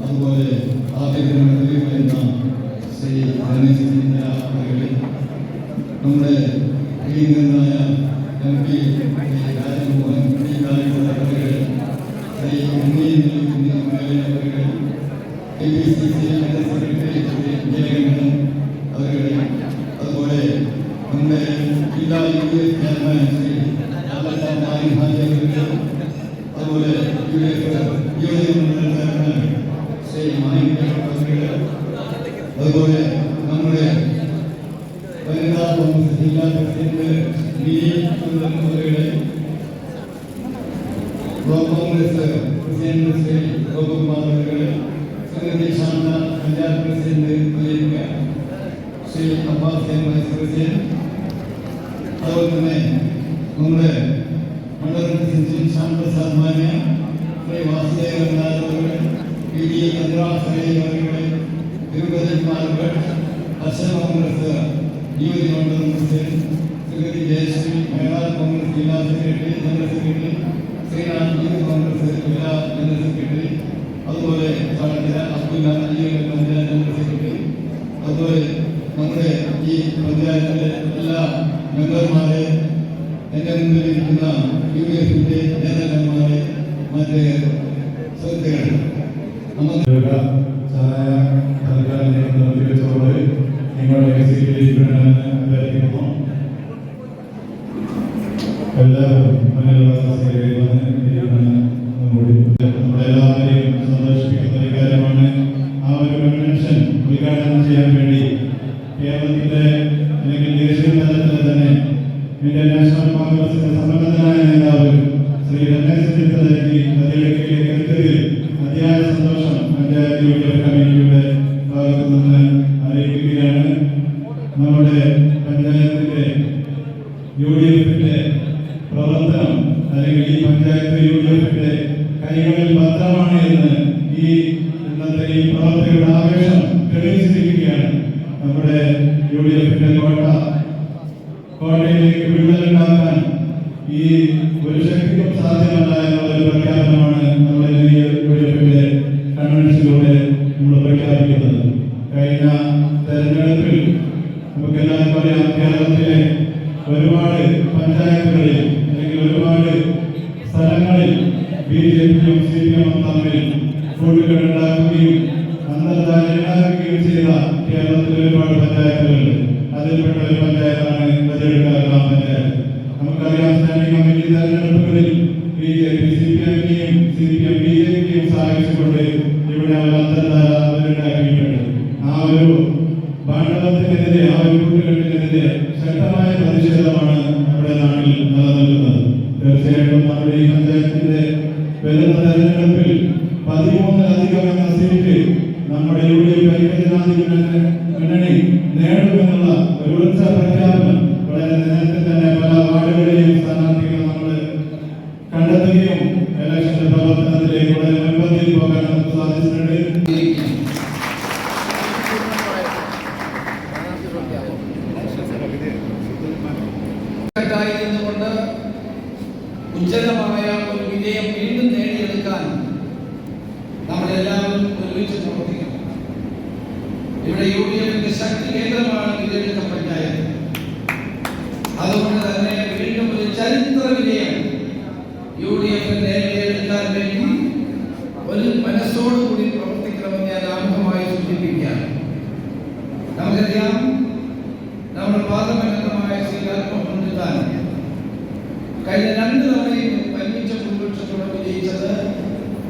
അതുപോലെ ആദ്യത്തെ ശ്രീ നമ്മുടെ പ്രിയങ്കരനായ M P Rajamohan Shri KPCC secretary Jayakanthan അവരുടെ അതുപോലെ നമ്മുടെ ജില്ലാ UDF ചെയർമാൻ ശ്രീ അതുപോലെ ശ്രീ അതുപോലെ നമ്മുടെ വനിതാ കോൺഗ്രസ് ജില്ലാ പ്രസിഡന്റ് അവരുടെ ബ്ലോക്ക് കോൺഗ്രസ് പ്രസിഡന്റ് ശ്രീ ഗോപകുമാർ അവരുടെ സംഗതി ശാന്ത panchayat president Shri Abbas vice president അതുപോലെ തന്നെ നമ്മുടെ മണ്ഡലം പ്രസിഡന്റ് ശ്യാംപ്രസാദ് മാന്യ ശ്രീ വാസുദേവൻ നായർ PD അവരുടെ തിരുപ്പതി മാർഗട്ട് അച്ഛൻ കോൺഗ്രസ് യുവതി മണ്ഡലം പ്രസിഡന്റ് ശ്രീമതി ജയശ്രീ മഹിളാ കോൺഗ്രസ് ജില്ലാ secretary general secretary Srinath youth Congress ജില്ലാ ജനറൽ സെക്രട്ടറി അതുപോലെ ചാളക്കര അബ്ദുല്ല പഞ്ചായത്ത് ജനറൽ സെക്രട്ടറി അതുപോലെ നമ്മുടെ ഈ പഞ്ചായത്തിലെ എല്ലാ മെമ്പർമാരെ എൻ്റെ മുമ്പിലിരിക്കുന്ന UDFിന്റെ നേതാക്കന്മാരെ മറ്റ് സുഹൃത്തുക്കൾ ചായ തൽക്കാലം നിർത്തിവെച്ചതോടെ നിങ്ങളുടെ സീറ്റിലിരിക്കണമെന്ന് അഭ്യർത്ഥിക്കുന്നു. എല്ലാവരും മുന്നിലുള്ള സീറ്റുകളിൽ വന്ന് ഇരിക്കണമെന്ന് നമ്മുടെ എല്ലാവരെയും സന്തോഷിപ്പിക്കുന്ന ഒരു കാര്യമാണ്. ആ ഒരു കൺവെൻഷൻ ഉദ്ഘാടനം ചെയ്യാൻ വേണ്ടി കേരളത്തിലെ അല്ലെങ്കിൽ ദേശീയ തലത്തിൽ തന്നെ ഇന്ത്യൻ നാഷണൽ കോൺഗ്രസിന്റെ സമ്മതനായ നേതാവ് ശ്രീ രമേശ് ചെന്നിത്തലയ്ക്ക് മതിലക്കയിലേക്ക് എത്തിയതിൽ അതിയായ സന്തോഷം പഞ്ചായത്ത് UDF കമ്മിറ്റിയുടെ ഭാഗത്തു നിന്ന് അറിയിക്കുകയാണ്. നമ്മുടെ പഞ്ചായത്തിലെ UDFിന്റെ പ്രവർത്തനം അല്ലെങ്കിൽ ഈ പഞ്ചായത്ത് UDFിന്റെ കൈകളിൽ ഭദ്രമാണ് എന്ന് ഈ ഇന്നത്തെ ഈ പ്രവർത്തകരുടെ ആവേശം തെളിയിച്ചിരിക്കുകയാണ്. നമ്മുടെ UDFിന്റെ കോട്ടയിലേക്ക് വിടുതലുണ്ടാക്കാൻ ഈ ഒരു ശക്തിക്കും സാധ്യമല്ല എന്നുള്ളൊരു പ്രഖ്യാപനമാണ് നമ്മുടെ UDFിന്റെ കൺവെൻഷനിലൂടെ നമ്മൾ പ്രഖ്യാപിക്കുന്നത്. കഴിഞ്ഞ തെരഞ്ഞെടുപ്പിൽ നമുക്കെല്ലാവർക്കും അറിയാം, കേരളത്തിലെ ഒരുപാട് പഞ്ചായത്തുകളിൽ അല്ലെങ്കിൽ ഒരുപാട് സ്ഥലങ്ങളിൽ BJPയും CPMും തമ്മിൽ കൂട്ടുകെട്ടുണ്ടാക്കുകയും അന്തർധാര ഉണ്ടാക്കുകയും ചെയ്ത കേരളത്തിലെ ഒരുപാട് പഞ്ചായത്തുകളുണ്ട്. അതിൽപ്പെട്ട ഒരു പഞ്ചായത്താണ് ബദിയടുക്കൽ ഗ്രാമപഞ്ചായത്ത്. നമുക്കറിയാം, സ്റ്റാൻഡിംഗ് കമ്മിറ്റി തെരഞ്ഞെടുപ്പുകളിൽ BJP CPMനെയും CPM BJPയെയും സഹായിച്ചുകൊണ്ട് ഇവിടെ അവർ അന്തർധാര അവരുണ്ടാക്കിയിട്ടുണ്ട്. ആ ഒരു ഭാണ്ഡവത്തിനെതിരെ, ആ ഒരു കൂട്ടുകെട്ടിനെതിരെ ശക്തമായ പ്രതിഷേധമാണ് നമ്മുടെ നാട്ടിൽ നിലനിൽക്കുന്നത്. തീർച്ചയായിട്ടും നമ്മുടെ ഈ പഞ്ചായത്തിന്റെ വരുന്ന തെരഞ്ഞെടുപ്പിൽ 13-ലധികം എന്ന സീറ്റ് നമ്മുടെ UDF ഐക്യജനാധിപത്യ മുന്നണി നേടുമെന്നുള്ള ഒരു ഉറച്ച പ്രഖ്യാപനം വളരെ നേരത്തെ തന്നെ പല വാർഡുകളിലെയും സ്ഥാനാർത്ഥികൾ നമ്മൾ കണ്ടെത്തുകയും ഇലക്ഷന്റെ പ്രവർത്തനത്തിലേക്ക് വളരെ മുൻപന്തിയിൽ പോകാൻ നമുക്ക് സാധിച്ചിട്ടുണ്ട്. ഉജ്ജ്വലമായ ഒരു വിജയം വീണ്ടും നേടിയെടുക്കാൻ നമ്മളെല്ലാവരും ഒരുമിച്ച് പ്രവർത്തിക്കണം. ഇവിടെ UDFിന്റെ ശക്തി കേന്ദ്രമാണ് ബദിയടുക്കൽ പഞ്ചായത്ത്. അതുകൊണ്ട് തന്നെ വീണ്ടും ഒരു ചരിത്ര വിജയം UDFിന് നേടിയെടുക്കാൻ വേണ്ടി ഒരു മനസ്സോടുകൂടി പ്രവർത്തിക്കണമെന്ന് ഞാൻ ആമുഖമായി സൂചിപ്പിക്കുകയാണ്. നമുക്കറിയാം, നമ്മുടെ പാർലമെന്റംഗമായ ശ്രീ ആത്മഹത്യ കഴിഞ്ഞ 2 തവണയും വൻപിച്ച ഭൂരിപക്ഷത്തോടെ വിജയിച്ചത്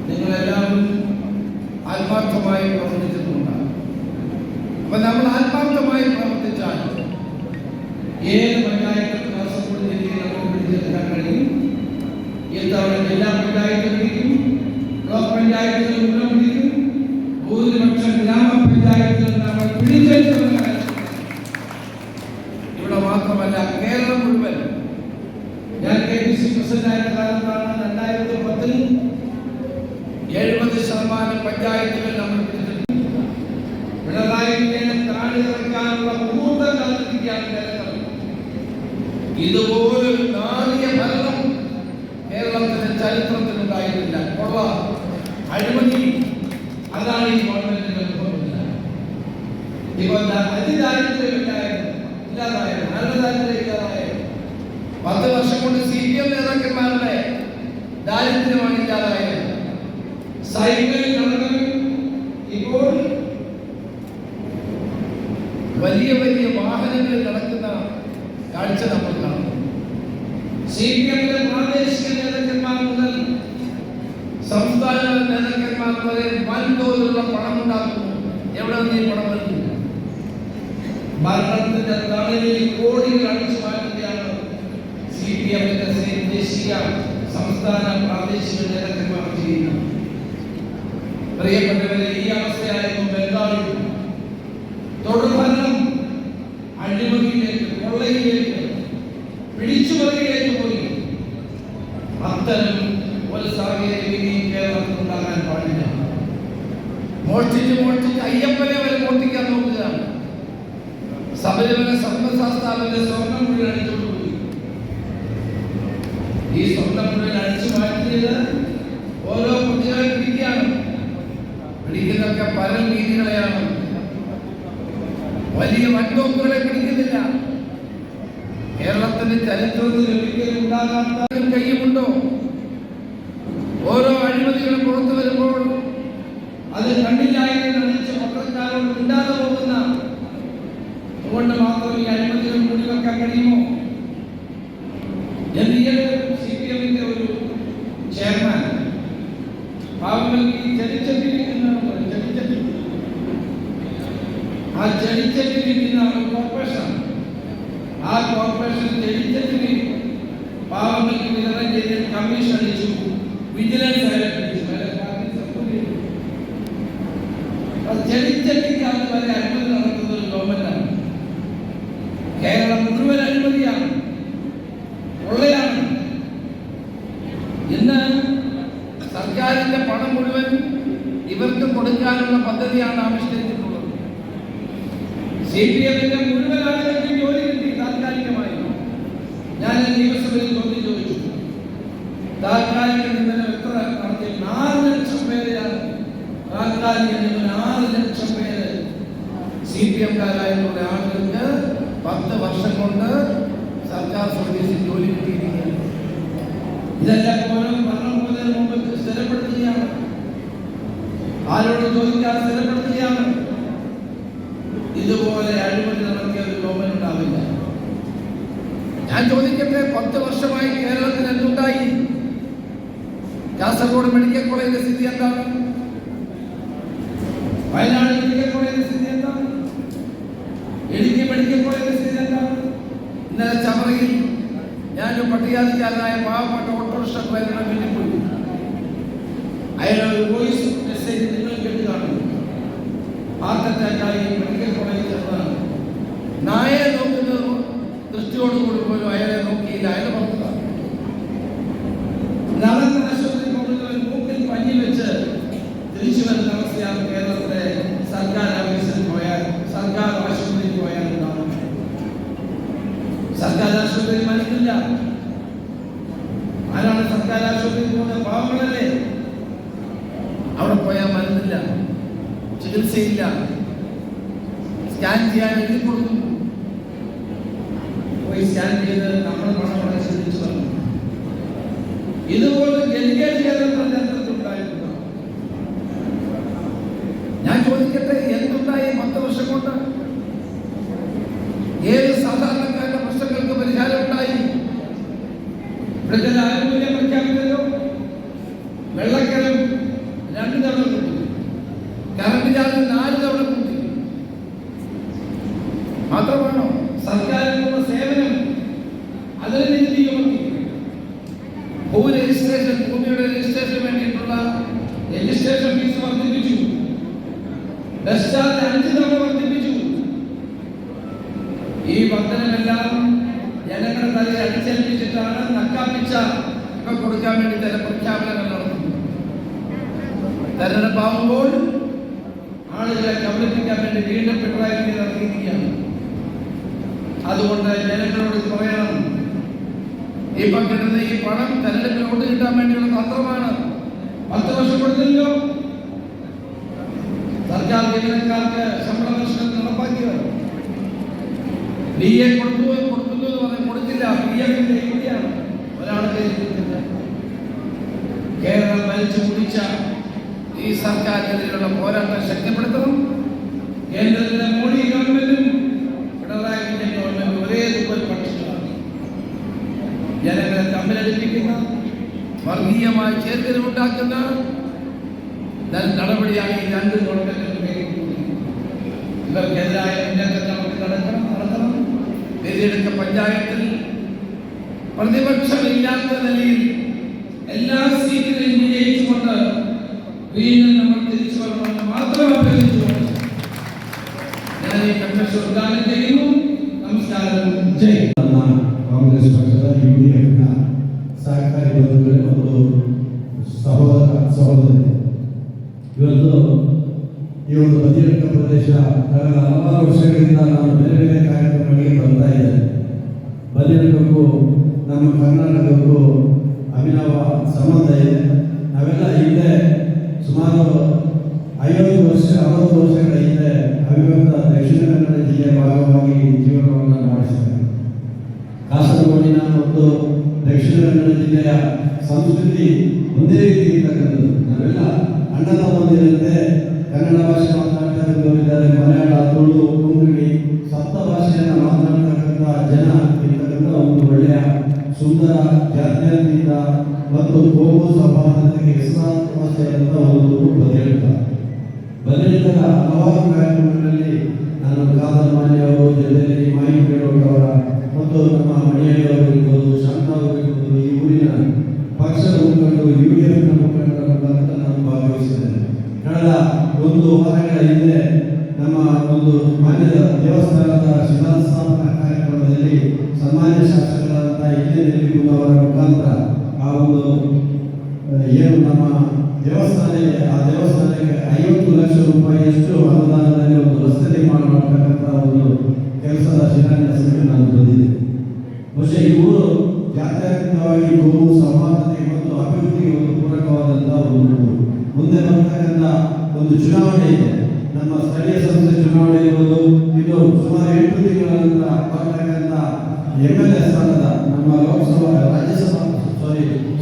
നിങ്ങളെല്ലാവരും ആത്മാർത്ഥമായി പ്രവർത്തിച്ചിട്ടുണ്ടാകും. അപ്പൊ നമ്മൾ ആത്മാർത്ഥമായി പ്രവർത്തിച്ചാൽ ഏത് പഞ്ചായത്തും കാസർഗോഡ് ജില്ലയിൽ നമുക്ക് പിടിച്ചെടുക്കാൻ കഴിയും. ഇത്തവണ ജില്ലാ പഞ്ചായത്ത് പിടിക്കും, പിടിച്ചെടുത്തവരാണ്. ഇവിടെ മാത്രമല്ല, കേരളം മുഴുവൻ. ഞാൻ KPC പ്രസിഡന്റായ കാലത്താണ് 2010 70% പഞ്ചായത്തുകൾ നമ്മൾ പിടിച്ചെടുത്തു. പിണറായി വിജയനെ താഴെ ഇറക്കാനുള്ള മുഹൂർത്തം കാത്തിരിക്കുകയാണ് കേരളം. ഇതുപോലൊരു നാളിക ഭരണം കേരളത്തിന്റെ ചരിത്രത്തിലുണ്ടായിട്ടില്ല. കൊള്ള, അഴിമതി, അതാണ് ഈ ഗവൺമെന്റിന്റെ അനുഭവമില്ല. ഇപ്പൊ അതിദാരിദ്ര്യം ഇല്ലാതായത്, നല്ലദാരിദ്ര്യം ഇല്ലാതായത് 10 വർഷം കൊണ്ട് CPM നേതാക്കന്മാരുടെ ദാരിദ്ര്യമാണ് ഇല്ലാതായത്. സൈക്കിളിൽ നടന്നവർ ഇപ്പോൾ വലിയ വലിയ വാഹനങ്ങളിൽ നടക്കുന്ന കാഴ്ച നമ്മൾ കാണുന്നു. CPMന്റെ പ്രാദേശിക നേതാക്കന്മാർ മുതൽ സംസ്ഥാന നേതാക്കന്മാർ വരെ വൻതോതിലുള്ള പണം ഉണ്ടാക്കുന്നു. എവിടെ നിന്ന് ഈ പണം വരുന്നില്ല? ഭരണത്തിന്റെ തണലിൽ കോടികൾ അടിച്ചു മാറ്റുകയാണ് CPMന്റെ ദേശീയ, സംസ്ഥാന, പ്രാദേശിക നേതാക്കന്മാർ ചെയ്യുന്നത്. പ്രിയപ്പെട്ടവരെ, ഈ അവസ്ഥയായിരുന്നു ബംഗാളിൽ. തുടർഭരണം അഴിമതിയിലേക്ക്, കൊള്ളയിലേക്ക്, പിടിച്ചുപറിയിലേക്ക് പോയി. അത്തരം ഒരു സാഹചര്യം ഇനി കേരളത്തിൽ ഉണ്ടാകാൻ പാടില്ല. മോഷ്ടിച്ച് അയ്യപ്പനെ വരെ മോഷ്ടിക്കാൻ നോക്കുകയാണ്. ശബരിമല സർവ്വശാസ്താവിന്റെ സ്വർണം മുഴുവൻ അടിച്ചുകൊണ്ടുപോയി. ഈ സ്വർണം മുഴുവൻ അടിച്ചു മാറ്റിയത് ഓരോ പ്രതികളെ പിടിക്കുകയാണ്. പിടിക്കുന്നതൊക്കെ പല രീതികളെയാണ്. വലിയ വൻതോക്കുകളെ പിടിക്കുന്നില്ല. കേരളത്തിന്റെ ചരിത്രത്തിൽ ഒരിക്കലും ഉണ്ടാകാത്ത കയ്യുമുണ്ടോ? ഓരോ അഴിമതികളും പുറത്തു വരുമ്പോൾ അത് കണ്ടില്ലായെന്ന് നടിച്ച് പത്രക്കാരോട് മിണ്ടാതെ പോകുന്ന അതുകൊണ്ട് മാത്രം ഈ അഴിമതികൾ മൂടിവെക്കാൻ കഴിയുമോ? CPMന്റെ ഒരു ചെയർമാൻ പാവങ്ങൾക്ക് ഈ ചെടിച്ചട്ടിരിക്കുന്ന ഒരു കോർപ്പറേഷൻ, ആ കോർപ്പറേഷൻ ചെടിച്ചട്ടിന് പാവങ്ങൾക്ക് വിതരണം ചെയ്ത് കമ്മീഷൻ അടിച്ചു, വിജിലൻസ് അടിച്ചു. ചെടിച്ചട്ടിക്കകത്ത് വരെ അഴിമതി നടത്തുന്ന ഒരു ഗവൺമെന്റാണ്. കേരളം മുഴുവൻ അഴിമതിയാണ്, കൊള്ളയാണ്. ഇന്ന് സർക്കാരിന്റെ പണം മുഴുവൻ ഇവർക്ക് കൊടുക്കാനുള്ള പദ്ധതിയാണ് ആവിഷ്കരിച്ചിട്ടുള്ളത്. CPMന്റെ മുഴുവൻ ആളുകൾക്കും ജോലി കിട്ടി താൽക്കാലികമായി. ഞാൻ നിയമസഭയിൽ ചോദ്യം ചോദിച്ചു, താൽക്കാലിക നിയമനം എത്ര നടത്തി? 4 ലക്ഷം പേരെയാണ് താൽക്കാലിക നിയമനം. 6 ലക്ഷം പേര് CPMകാരായിട്ടുള്ള ആളുകൾക്ക് 10 വർഷം കൊണ്ട് സർക്കാർ സർവീസിൽ ജോലി കിട്ടിയിരിക്കുകയാണ്. ഇതെല്ലാം ഓരോ ഭരണം പോലെ മുമ്പ് സ്ഥിരപ്പെടുത്തുകയാണ്. ആരോട് ചോദിക്കാൻ സ്ഥിരപ്പെടുത്തുകയാണ്. ഇതുപോലെ അഴിമതി നടത്തിയ ഒരു ഗവൺമെന്റ് ഉണ്ടാവില്ല. ഞാൻ ചോദിക്കട്ടെ, 10 വർഷമായി കേരളത്തിൽ എന്തുണ്ടായി? കാസർഗോഡ് മെഡിക്കൽ കോളേജിന്റെ സ്ഥിതി എന്താണ്? വയനാട് മെഡിക്കൽ കോളേജിന്റെ സ്ഥിതി എന്താണ്? ഇടുക്കി മെഡിക്കൽ കോളേജിന്റെ സ്ഥിതി എന്താണ്? ഇന്നലെ ചവറയിൽ ഞാനൊരു പട്ടികജാതിക്കാരനായ പാവപ്പെട്ട ഓട്ടോറിക്ഷ ഡ്രൈവറുടെ വീട്ടിൽ പോയി. അയാളൊരു വോയിസ് മെസ്സേജ് നിങ്ങൾ കേട്ട് കാണുന്നു. ഹാർട്ട് അറ്റാക്കായി മെഡിക്കൽ കോളേജിൽ ചെന്നതാണ്. നായയെ നോക്കുന്നത് ദൃഷ്ടിയോടുകൂടി പോലും അയാളെ നോക്കിയില്ല. അയാളെ പുറത്താണ്. നടന്ന ആശുപത്രി കൊണ്ടുവരുന്ന മൂക്കിൽ പഞ്ഞി വെച്ച് തിരിച്ചു വരുന്ന അവസ്ഥയാണ് കേരളത്തിലെ സർക്കാർ ഓഫീസിൽ പോയാൽ, സർക്കാർ ആശുപത്രിയിൽ പോയാൽ ഉണ്ടാകും. സർക്കാർ ആശുപത്രിയിൽ മരുന്നില്ല. ആരാണ് സർക്കാർ ആശുപത്രിയിൽ പോകുന്നത്? പാവങ്ങളല്ലേ. അവിടെ പോയാൽ മരുന്നില്ല, ചികിത്സയില്ല, സ്കാൻ ചെയ്യാൻ എഴുതി കൊടുക്കുന്നു. പോയി സ്കാൻ ചെയ്ത് നമ്മൾ പണം ശ്രദ്ധിച്ചു വന്നു. ഇതുപോലെ ഉണ്ടായിട്ടുണ്ടോ? ഞാൻ ചോദിക്കട്ടെ, എന്തുണ്ടായി 10 വർഷം കൊണ്ട്? ഏത് സാധാരണക്കാരുടെ പ്രശ്നങ്ങൾക്ക് പരിഹാരം ഉണ്ടായി? ഇവിടെ ആനുകൂല്യം പ്രഖ്യാപിച്ചല്ലോ. വെള്ളക്കരം 2 തവണ കൂട്ടി, കറണ്ട് ചാർജ് 4 തവണ കൂട്ടി. മാത്രമാണോ? സർക്കാരിനുള്ള സേവനം അതിന് നികുതി ചുമത്തി. രജിസ്ട്രേഷൻ, ഭൂമിയുടെ രജിസ്ട്രേഷന് വേണ്ടിയിട്ടുള്ള രജിസ്ട്രേഷൻ ഫീസ് വർദ്ധിപ്പിച്ചു. ബസ് ചാർജ് 5 തവണ വർദ്ധിപ്പിച്ചു. കൊടുക്കാൻ വേണ്ടി ചില പ്രഖ്യാപനങ്ങൾ നടത്തുന്നു. തെരഞ്ഞെടുപ്പാകുമ്പോൾ ആളുകളെ കബളിപ്പിക്കാൻ വേണ്ടി വീണ്ടും പിണറായി വിജയൻ ഇറങ്ങിയിരിക്കുകയാണ്. അതുകൊണ്ട് ജനങ്ങളോട് പറയണം, ഇപ്പൊ കിട്ടുന്ന ഈ പണം തെരഞ്ഞെടുപ്പിൽ വോട്ട് കിട്ടാൻ വേണ്ടിയുള്ള തന്ത്രമാണ്. 10 വർഷം കൊടുത്തില്ലോ സർക്കാർ ജീവനക്കാർക്ക് ശമ്പള വർഷം നടപ്പാക്കിയത്. DA കൊടുക്കുന്നു എന്ന് പറഞ്ഞ് കൊടുത്തില്ല. PF കൂടിയാണ് ഒരാളുടെ കേരളം ഭരിച്ചു കുടിച്ച ഈ സർക്കാരിനെതിരെയുള്ള പോരാട്ടം ശക്തിപ്പെടുത്തണം. കേന്ദ്രത്തിലെ മോഡി ഗവൺമെന്റും പിണറായി വിജയൻ ഗവൺമെന്റും ഒരേ പക്ഷികളാണ്. ജനങ്ങളെ തമ്മിലടിപ്പിക്കുന്ന, വർഗീയമായ ചേർക്കലുണ്ടാക്കുന്ന നടപടിയാണ് ഈ രണ്ട് ഗവൺമെന്റുകളും. ഇവർക്കെതിരായ മുന്നേറ്റം നമുക്ക് നടത്തണം. തിരഞ്ഞെടുത്ത പഞ്ചായത്തിൽ പ്രതിപക്ഷമില്ലാത്ത നിലയിൽ എല്ലാ സീറ്റിലും വിജയിച്ചുകൊണ്ട് വീണ്ടും നമ്മൾ തിരിച്ചു വരണമെന്ന് മാത്രം അഭ്യർത്ഥിച്ചുകൊണ്ട് ഞാൻ ഈ കൺവെൻഷൻ ഉദ്ഘാടനം ചെയ്യുന്നു. നമസ്കാരം. ജയ് ಕಾಂಗ್ರೆಸ್ ಪಕ್ಷದ UDF ಸಹಕಾರಿ ಬಂಧುಗಳೇ ಮತ್ತು ಸಹೋದರ ಸಹೋದರಿ, ಇವತ್ತು ಈ ಒಂದು ಬದಿಯಡ್ಕ ಪ್ರದೇಶ ಕಳೆದ ಹಲವಾರು ವರ್ಷಗಳಿಂದ ನಾನು ಬೇರೆ ಬೇರೆ ಕಾರ್ಯಕ್ರಮಗಳಿಗೆ ಬರ್ತಾ ಇದ್ದೇನೆ. ಬದಿಯಡ್ಕಕ್ಕೂ ನಮ್ಮ ಕರ್ನಾಟಕಕ್ಕೂ ಅಭಿನವ ಸಂಬಂಧ ಇದೆ. ನಾವೆಲ್ಲ ಹಿಂದೆ ಸುಮಾರು 50 ವರ್ಷ 60 ವರ್ಷಗಳ ಹಿಂದೆ ಅವಿಭಕ್ತ ದಕ್ಷಿಣ ಕನ್ನಡ ಜಿಲ್ಲೆಯ ಭಾಗವಾಗಿ ಜೀವನವನ್ನು ನಡೆಸಿದ್ದೇವೆ. ಕಾಸರಗೋಡಿನ ಮತ್ತು ದಕ್ಷಿಣ ಕನ್ನಡ ಜಿಲ್ಲೆಯ ಸಂಸ್ಕೃತಿ ಒಂದೇ ರೀತಿ ಇರ್ತಕ್ಕಂಥದ್ದು. ನಾವೆಲ್ಲ ಅಣ್ಣ ತಮ್ಮಂದಿರಂತೆ ಕನ್ನಡ ಭಾಷೆ ಮಾತನಾಡ್ತಾರೆ, ಮಲಯಾಳ, ತುಳು, ಕೊಂಕಣಿ, ಸಪ್ತ ಭಾಷೆಯನ್ನು ಮಾತನಾಡ್ತಕ್ಕಂಥ ಜನ ಇರ್ತಕ್ಕಂಥ ಒಂದು ಒಳ್ಳೆಯ ಸುಂದರ ಜಾತ್ಯತೀತ ಮತ್ತು ಕೋಮು ಸೌಹಾರ್ದತೆಗೆ ಹೆಸರಾಂತ ಒಂದು ಬದಲಿತರ ಹಲವಾರು ಕಾರ್ಯಕ್ರಮಗಳಲ್ಲಿ ನಾನು ಕಾದರ್ ಮಾನ್ಯ ಅವರು ಜೊತೆಯಲ್ಲಿ ಮಾಹಿತಿ ಅವರ ಮತ್ತು ನಮ್ಮ ಮಣಿಯವರು ಇರ್ಬೋದು, ಶಾಂತವರು ಇರ್ಬೋದು, ಈ ಊರಿನ ಪಕ್ಷದ ಮುಖಂಡರು UDF ಮುಖಂಡರ ಮುಖಾಂತರ ನಾನು ಭಾಗವಹಿಸಿದ್ದೇನೆ. ಕಳೆದ 1 ವಾರಗಳ ಹಿಂದೆ ನಮ್ಮ ಒಂದು ಮಾನ್ಯದ ದೇವಸ್ಥಾನದ ಶಿಲಾಸ್ಥಾಪನಾ ಕಾರ್ಯಕ್ರಮದಲ್ಲಿ ಸನ್ಮಾನ್ಯ ಶಾಸಕರಾದಂಥ ಇಲ್ಲಿನ ಅವರ ಮುಖಾಂತರ ಆ ಒಂದು ಏನು ನಮ್ಮ ದೇವಸ್ಥಾನ ಇದೆ, ಆ ದೇವಸ್ಥಾನಕ್ಕೆ 50 ಲಕ್ಷ ರೂಪಾಯಿಯಷ್ಟು ಅನುದಾನದಲ್ಲಿ ಒಂದು ರಸ್ತೆ ನಿರ್ಮಾಣ ಮಾಡತಕ್ಕಂಥ ಒಂದು ಕೆಲಸದ ಶಿಲಾನ್ಯಾಸಕ್ಕೆ ನಾನು ಬಂದಿದ್ದೆ. ಬಹುಶಃ ಈ ಊರು ಜಾತ್ಯತೀತವಾಗಿ ಕೋಮು ಸೌಹಾರ್ದತೆ ಮತ್ತು ಅಭಿವೃದ್ಧಿಗೆ ಒಂದು ಪೂರಕವಾದಂಥ ಒಂದು ಊರು. ಮುಂದೆ ಬರ್ತಕ್ಕಂಥ ಒಂದು ಚುನಾವಣೆ ಇದೆ, ನಮ್ಮ ಸ್ಥಳೀಯ ಸಂಸ್ಥೆ ಚುನಾವಣೆ ಇರುವುದು. ಇದು ಸುಮಾರು 8 ತಿಂಗಳ ನಂತರ ಬರ್ತಕ್ಕಂಥ MLA ಸ್ಥಾನದ ನಮ್ಮ ಲೋಕಸಭಾ ರಾಜ್ಯಸಭಾ